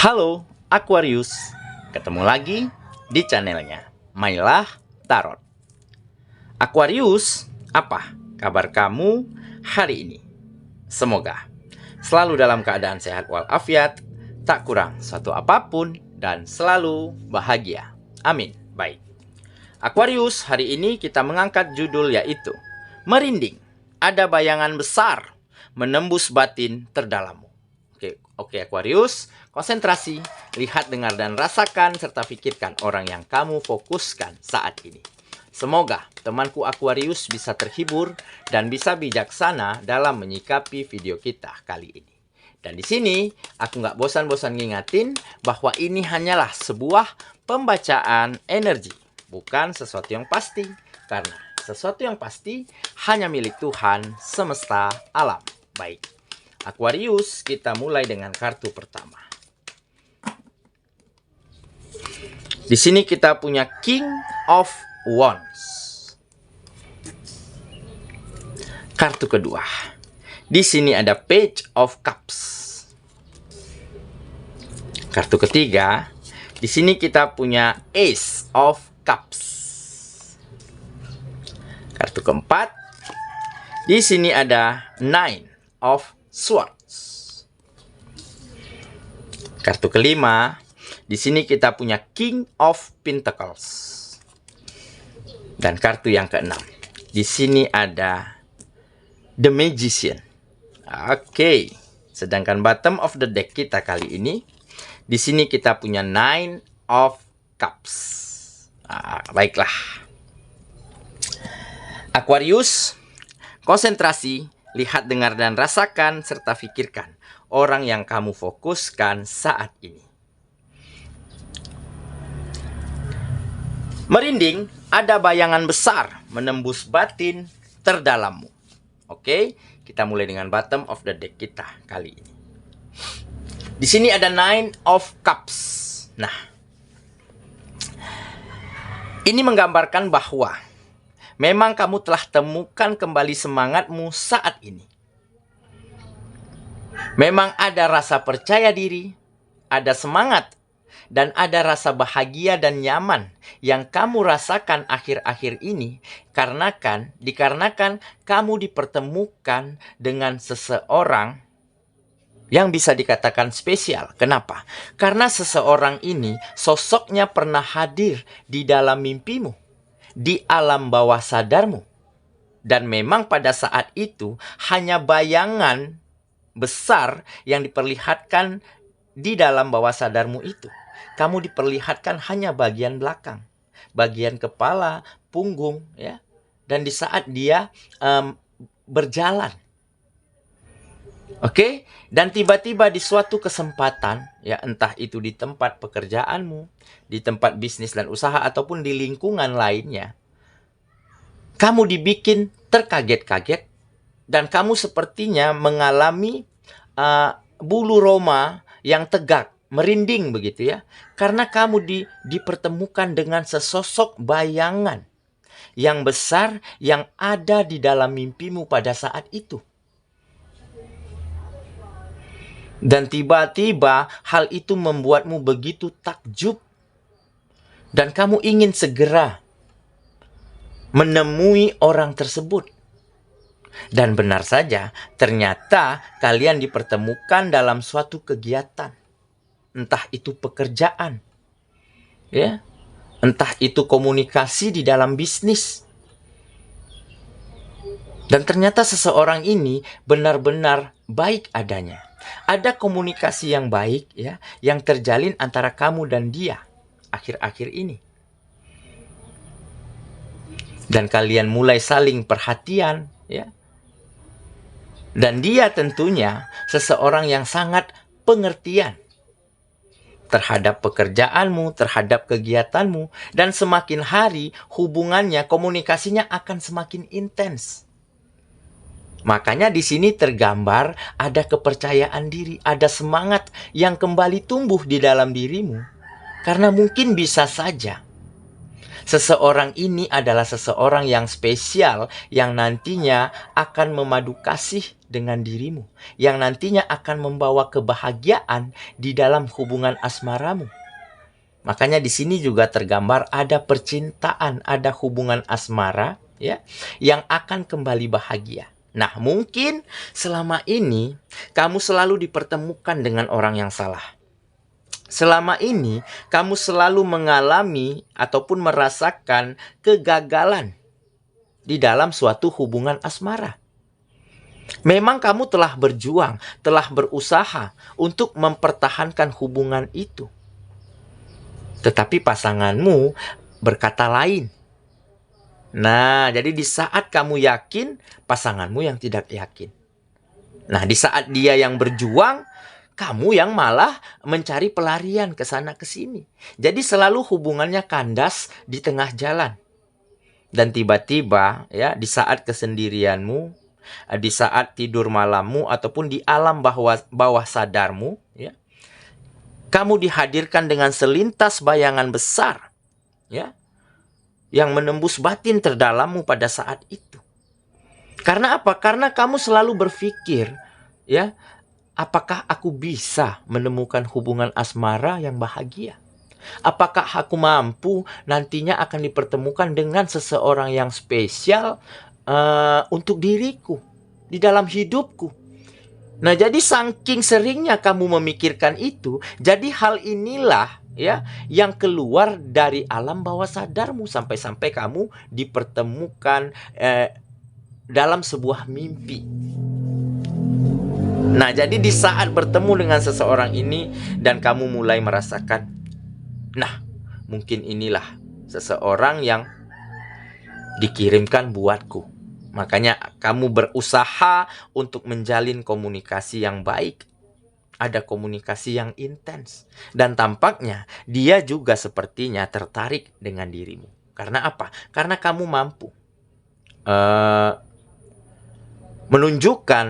Halo Aquarius, ketemu lagi di channelnya Mailah Tarot. Aquarius, apa kabar kamu hari ini? Semoga selalu dalam keadaan sehat walafiat, tak kurang suatu apapun, dan selalu bahagia. Amin. Baik, Aquarius, hari ini kita mengangkat judul yaitu Merinding, ada bayangan besar menembus batin terdalammu. Oke Aquarius, konsentrasi, lihat, dengar, dan rasakan, serta pikirkan orang yang kamu fokuskan saat ini. Semoga temanku Aquarius bisa terhibur dan bisa bijaksana dalam menyikapi video kita kali ini. Dan di sini aku nggak bosan-bosan ngingatin bahwa ini hanyalah sebuah pembacaan energi, bukan sesuatu yang pasti. Karena sesuatu yang pasti hanya milik Tuhan semesta alam. Baik, Aquarius, kita mulai dengan kartu pertama. Di sini kita punya King of Wands. Kartu kedua. Di sini ada Page of Cups. Kartu ketiga. Di sini kita punya Ace of Cups. Kartu keempat. Di sini ada Nine of Swords. Kartu kelima, di sini kita punya King of Pentacles. Dan kartu yang keenam, di sini ada The Magician. Oke, sedangkan bottom of the deck kita kali ini, di sini kita punya Nine of Cups. Baiklah, Aquarius, konsentrasi, lihat, dengar, dan rasakan, serta pikirkan orang yang kamu fokuskan saat ini. Merinding, ada bayangan besar menembus batin terdalammu. Oke, kita mulai dengan bottom of the deck kita kali ini. Di sini ada Nine of Cups. Nah, ini menggambarkan bahwa memang kamu telah temukan kembali semangatmu saat ini. Memang ada rasa percaya diri, ada semangat, dan ada rasa bahagia dan nyaman yang kamu rasakan akhir-akhir ini dikarenakan kamu dipertemukan dengan seseorang yang bisa dikatakan spesial. Kenapa? Karena seseorang ini sosoknya pernah hadir di dalam mimpimu, di alam bawah sadarmu. Dan memang pada saat itu hanya bayangan besar yang diperlihatkan di dalam bawah sadarmu itu. Kamu diperlihatkan hanya bagian belakang, bagian kepala, punggung, ya. Dan di saat dia berjalan, oke, dan tiba-tiba di suatu kesempatan, ya, entah itu di tempat pekerjaanmu, di tempat bisnis dan usaha, ataupun di lingkungan lainnya, kamu dibikin terkaget-kaget, dan kamu sepertinya mengalami bulu roma yang tegak, merinding begitu ya, karena kamu dipertemukan dengan sesosok bayangan yang besar yang ada di dalam mimpimu pada saat itu. Dan tiba-tiba hal itu membuatmu begitu takjub. Dan kamu ingin segera menemui orang tersebut. Dan benar saja, ternyata kalian dipertemukan dalam suatu kegiatan. Entah itu pekerjaan, ya, entah itu komunikasi di dalam bisnis. Dan ternyata seseorang ini benar-benar baik adanya. Ada komunikasi yang baik, ya, yang terjalin antara kamu dan dia akhir-akhir ini. Dan kalian mulai saling perhatian, ya. Dan dia tentunya seseorang yang sangat pengertian terhadap pekerjaanmu, terhadap kegiatanmu. Dan semakin hari hubungannya, komunikasinya akan semakin intens. Makanya di sini tergambar ada kepercayaan diri, ada semangat yang kembali tumbuh di dalam dirimu. Karena mungkin bisa saja Seseorang ini adalah seseorang yang spesial yang nantinya akan memadu kasih dengan dirimu, yang nantinya akan membawa kebahagiaan di dalam hubungan asmaramu. Makanya di sini juga tergambar ada percintaan, ada hubungan asmara ya yang akan kembali bahagia. Nah, mungkin selama ini kamu selalu dipertemukan dengan orang yang salah. Selama ini, kamu selalu mengalami ataupun merasakan kegagalan di dalam suatu hubungan asmara. Memang kamu telah berjuang, telah berusaha untuk mempertahankan hubungan itu. Tetapi pasanganmu berkata lain. Nah, jadi di saat kamu yakin, pasanganmu yang tidak yakin. Nah, di saat dia yang berjuang, kamu yang malah mencari pelarian ke sana ke sini. Jadi selalu hubungannya kandas di tengah jalan. Dan tiba-tiba ya di saat kesendirianmu, di saat tidur malammu ataupun di alam bawah sadarmu ya, kamu dihadirkan dengan selintas bayangan besar ya yang menembus batin terdalammu pada saat itu. Karena apa? Karena kamu selalu berpikir ya, apakah aku bisa menemukan hubungan asmara yang bahagia? Apakah aku mampu nantinya akan dipertemukan dengan seseorang yang spesial untuk diriku di dalam hidupku? Nah, jadi saking seringnya kamu memikirkan itu, jadi hal inilah ya yang keluar dari alam bawah sadarmu sampai-sampai kamu dipertemukan dalam sebuah mimpi. Nah, jadi di saat bertemu dengan seseorang ini dan kamu mulai merasakan, nah, mungkin inilah seseorang yang dikirimkan buatku. Makanya kamu berusaha untuk menjalin komunikasi yang baik. Ada komunikasi yang intens. Dan tampaknya dia juga sepertinya tertarik dengan dirimu. Karena apa? Karena kamu mampu menunjukkan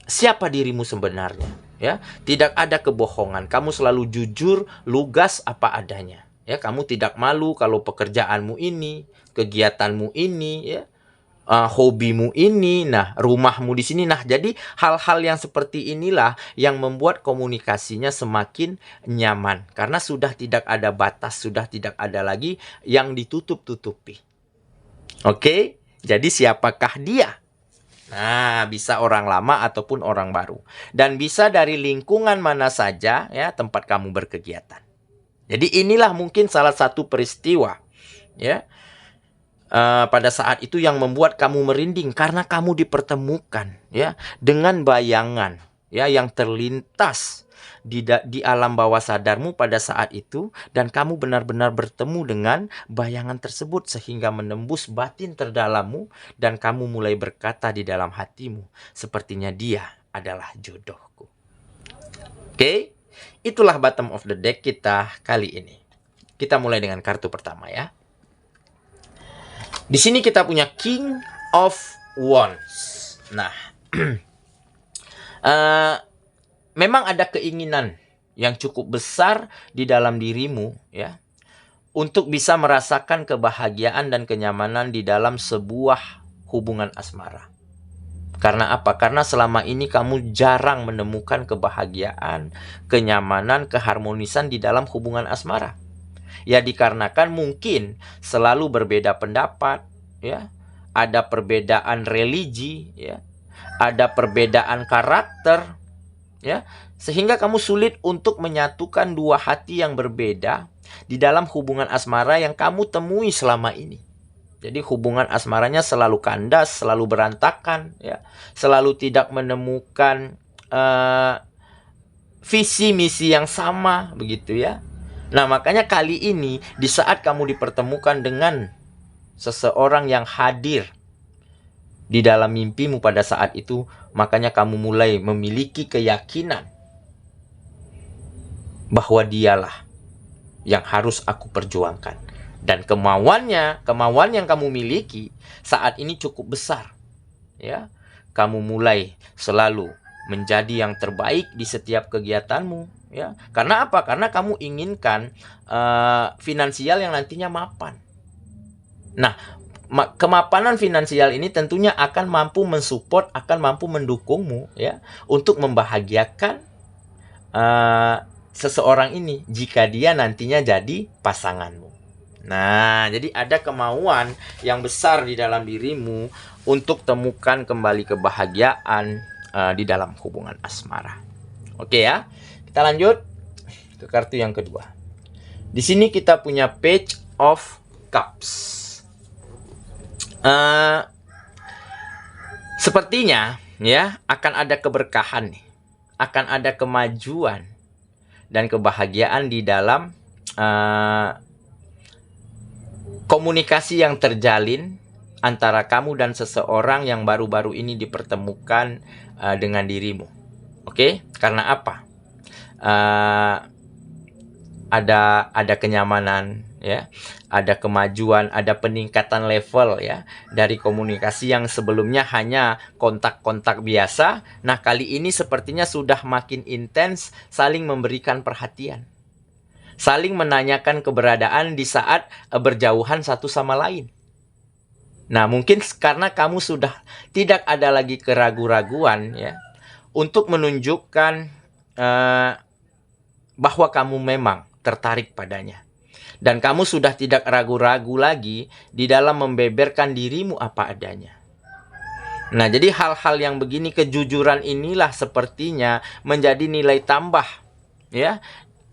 siapa dirimu sebenarnya, ya. Tidak ada kebohongan. Kamu selalu jujur, lugas apa adanya. Ya, kamu tidak malu kalau pekerjaanmu ini, kegiatanmu ini, ya, hobimu ini, nah, rumahmu di sini. Nah, jadi hal-hal yang seperti inilah yang membuat komunikasinya semakin nyaman karena sudah tidak ada batas, sudah tidak ada lagi yang ditutup-tutupi. Oke, jadi siapakah dia? Nah, bisa orang lama ataupun orang baru. Dan bisa dari lingkungan mana saja ya tempat kamu berkegiatan. Jadi inilah mungkin salah satu peristiwa ya pada saat itu yang membuat kamu merinding karena kamu dipertemukan ya dengan bayangan ya yang terlintas di alam bawah sadarmu pada saat itu, dan kamu benar-benar bertemu dengan bayangan tersebut sehingga menembus batin terdalammu dan kamu mulai berkata di dalam hatimu, sepertinya dia adalah jodohku. Oke, itulah bottom of the deck kita kali ini. Kita mulai dengan kartu pertama ya. Di sini kita punya King of Wands. Nah, memang ada keinginan yang cukup besar di dalam dirimu ya untuk bisa merasakan kebahagiaan dan kenyamanan di dalam sebuah hubungan asmara. Karena apa? Karena selama ini kamu jarang menemukan kebahagiaan, kenyamanan, keharmonisan di dalam hubungan asmara. Ya dikarenakan mungkin selalu berbeda pendapat ya, ada perbedaan religi ya, ada perbedaan karakter ya, sehingga kamu sulit untuk menyatukan dua hati yang berbeda di dalam hubungan asmara yang kamu temui selama ini. Jadi hubungan asmaranya selalu kandas, selalu berantakan ya, selalu tidak menemukan visi misi yang sama begitu ya. Nah, makanya kali ini di saat kamu dipertemukan dengan seseorang yang hadir di dalam mimpimu pada saat itu, makanya kamu mulai memiliki keyakinan bahwa dialah yang harus aku perjuangkan. Dan kemauan yang kamu miliki saat ini cukup besar. Ya, kamu mulai selalu menjadi yang terbaik di setiap kegiatanmu. Ya, karena apa? Karena kamu inginkan finansial yang nantinya mapan. Nah, kemapanan finansial ini tentunya akan mampu mensupport, akan mampu mendukungmu ya untuk membahagiakan seseorang ini jika dia nantinya jadi pasanganmu. Nah, jadi ada kemauan yang besar di dalam dirimu untuk temukan kembali kebahagiaan di dalam hubungan asmara. Oke ya, kita lanjut ke kartu yang kedua. Di sini kita punya Page of Cups. Sepertinya ya akan ada keberkahan nih, akan ada kemajuan dan kebahagiaan di dalam komunikasi yang terjalin antara kamu dan seseorang yang baru-baru ini dipertemukan dengan dirimu. Oke? Karena apa? Ada kenyamanan ya, ada kemajuan, ada peningkatan level ya dari komunikasi yang sebelumnya hanya kontak-kontak biasa. Nah, kali ini sepertinya sudah makin intens, saling memberikan perhatian, saling menanyakan keberadaan di saat berjauhan satu sama lain. Nah, mungkin karena kamu sudah tidak ada lagi keraguan-raguan ya untuk menunjukkan bahwa kamu memang tertarik padanya. Dan kamu sudah tidak ragu-ragu lagi di dalam membeberkan dirimu apa adanya. Nah, jadi hal-hal yang begini, kejujuran inilah sepertinya menjadi nilai tambah ya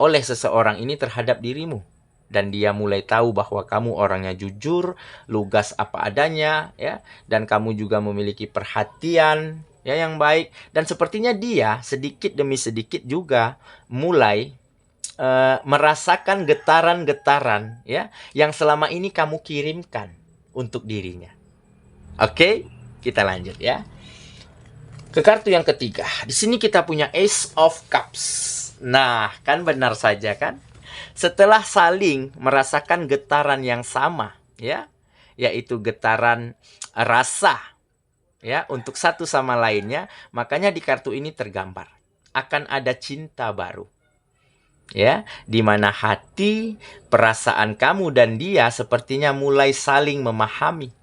oleh seseorang ini terhadap dirimu. Dan dia mulai tahu bahwa kamu orangnya jujur, lugas apa adanya ya, dan kamu juga memiliki perhatian ya yang baik, dan sepertinya dia sedikit demi sedikit juga mulai merasakan getaran-getaran ya yang selama ini kamu kirimkan untuk dirinya. Oke, kita lanjut ya. Ke kartu yang ketiga. Di sini kita punya Ace of Cups. Nah, kan benar saja kan? Setelah saling merasakan getaran yang sama ya, yaitu getaran rasa ya untuk satu sama lainnya, makanya di kartu ini tergambar akan ada cinta baru. Ya, di mana hati, perasaan kamu dan dia sepertinya mulai saling memahami.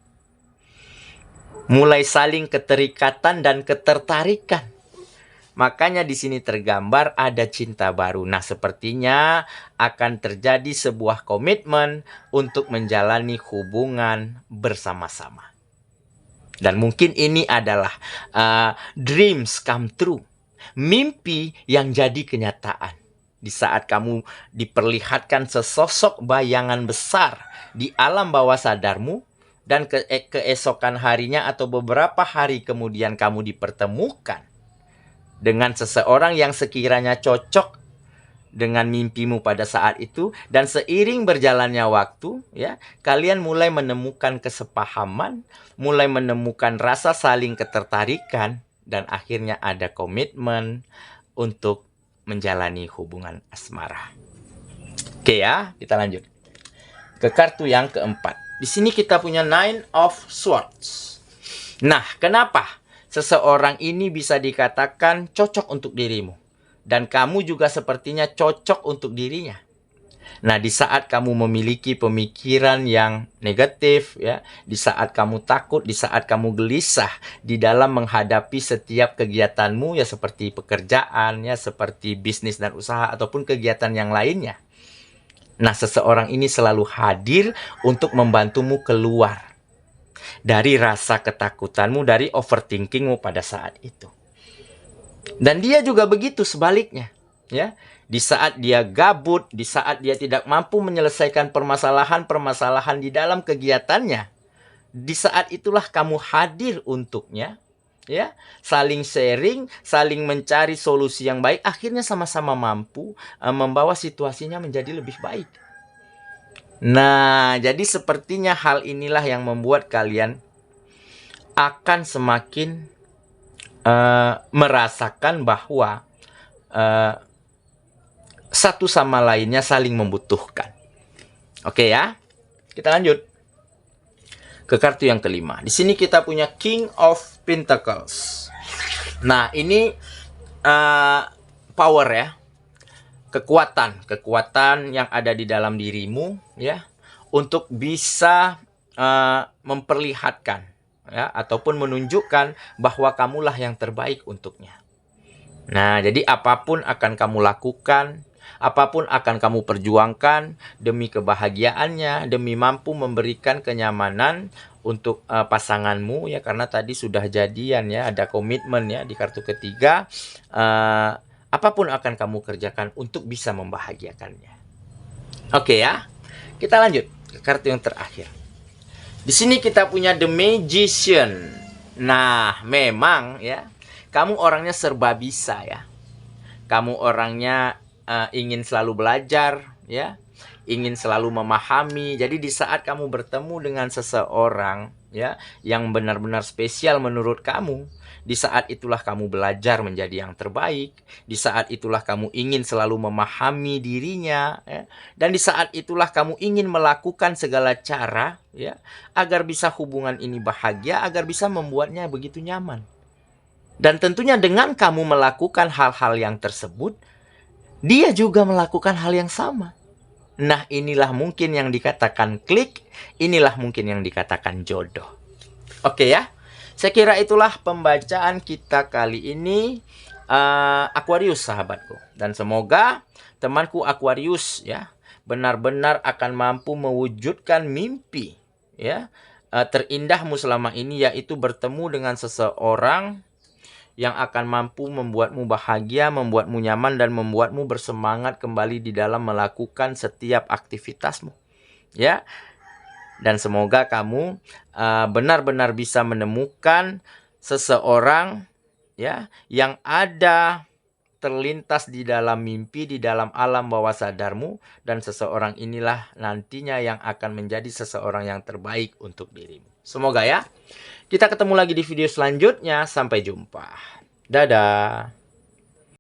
Mulai saling keterikatan dan ketertarikan. Makanya di sini tergambar ada cinta baru. Nah, sepertinya akan terjadi sebuah komitmen untuk menjalani hubungan bersama-sama. Dan mungkin ini adalah dreams come true. Mimpi yang jadi kenyataan. Di saat kamu diperlihatkan sesosok bayangan besar di alam bawah sadarmu, dan keesokan harinya atau beberapa hari kemudian kamu dipertemukan dengan seseorang yang sekiranya cocok dengan mimpimu pada saat itu, dan seiring berjalannya waktu ya, kalian mulai menemukan kesepahaman, mulai menemukan rasa saling ketertarikan, dan akhirnya ada komitmen untuk menjalani hubungan asmara. Oke ya, kita lanjut ke kartu yang keempat. Di sini kita punya Nine of Swords. Nah, kenapa seseorang ini bisa dikatakan cocok untuk dirimu? Dan kamu juga sepertinya cocok untuk dirinya. Nah, di saat kamu memiliki pemikiran yang negatif, ya, di saat kamu takut, di saat kamu gelisah di dalam menghadapi setiap kegiatanmu, ya seperti pekerjaan, ya seperti bisnis dan usaha ataupun kegiatan yang lainnya. Nah, seseorang ini selalu hadir untuk membantumu keluar dari rasa ketakutanmu, dari overthinkingmu pada saat itu. Dan dia juga begitu sebaliknya, ya. Di saat dia gabut, di saat dia tidak mampu menyelesaikan permasalahan-permasalahan di dalam kegiatannya, di saat itulah kamu hadir untuknya, ya, saling sharing, saling mencari solusi yang baik, akhirnya sama-sama mampu membawa situasinya menjadi lebih baik. Nah, jadi sepertinya hal inilah yang membuat kalian akan semakin merasakan bahwa satu sama lainnya saling membutuhkan. Oke ya, kita lanjut ke kartu yang kelima. Di sini kita punya King of Pentacles. Nah, ini power ya, kekuatan yang ada di dalam dirimu ya, untuk bisa memperlihatkan ya, ataupun menunjukkan bahwa kamulah yang terbaik untuknya. Nah, jadi apapun akan kamu lakukan, apapun akan kamu perjuangkan demi kebahagiaannya, demi mampu memberikan kenyamanan untuk pasanganmu ya, karena tadi sudah jadian ya, ada komitmen ya di kartu ketiga. Apapun akan kamu kerjakan untuk bisa membahagiakannya. Oke ya, kita lanjut ke kartu yang terakhir. Di sini kita punya The Magician. Nah, memang ya, kamu orangnya serba bisa ya. Kamu orangnya ingin selalu belajar ya, ingin selalu memahami. Jadi di saat kamu bertemu dengan seseorang ya yang benar-benar spesial menurut kamu, di saat itulah kamu belajar menjadi yang terbaik. Di saat itulah kamu ingin selalu memahami dirinya ya. Dan di saat itulah kamu ingin melakukan segala cara ya agar bisa hubungan ini bahagia, agar bisa membuatnya begitu nyaman. Dan tentunya dengan kamu melakukan hal-hal yang tersebut, dia juga melakukan hal yang sama. Nah, inilah mungkin yang dikatakan klik, inilah mungkin yang dikatakan jodoh. Oke ya, saya kira itulah pembacaan kita kali ini, Aquarius sahabatku. Dan semoga temanku Aquarius ya benar-benar akan mampu mewujudkan mimpi ya terindahmu selama ini, yaitu bertemu dengan seseorang yang akan mampu membuatmu bahagia, membuatmu nyaman, dan membuatmu bersemangat kembali di dalam melakukan setiap aktivitasmu. Ya, dan semoga kamu benar-benar bisa menemukan seseorang ya yang ada terlintas di dalam mimpi, di dalam alam bawah sadarmu, dan seseorang inilah nantinya yang akan menjadi seseorang yang terbaik untuk dirimu. Semoga ya. Kita ketemu lagi di video selanjutnya. Sampai jumpa. Dadah.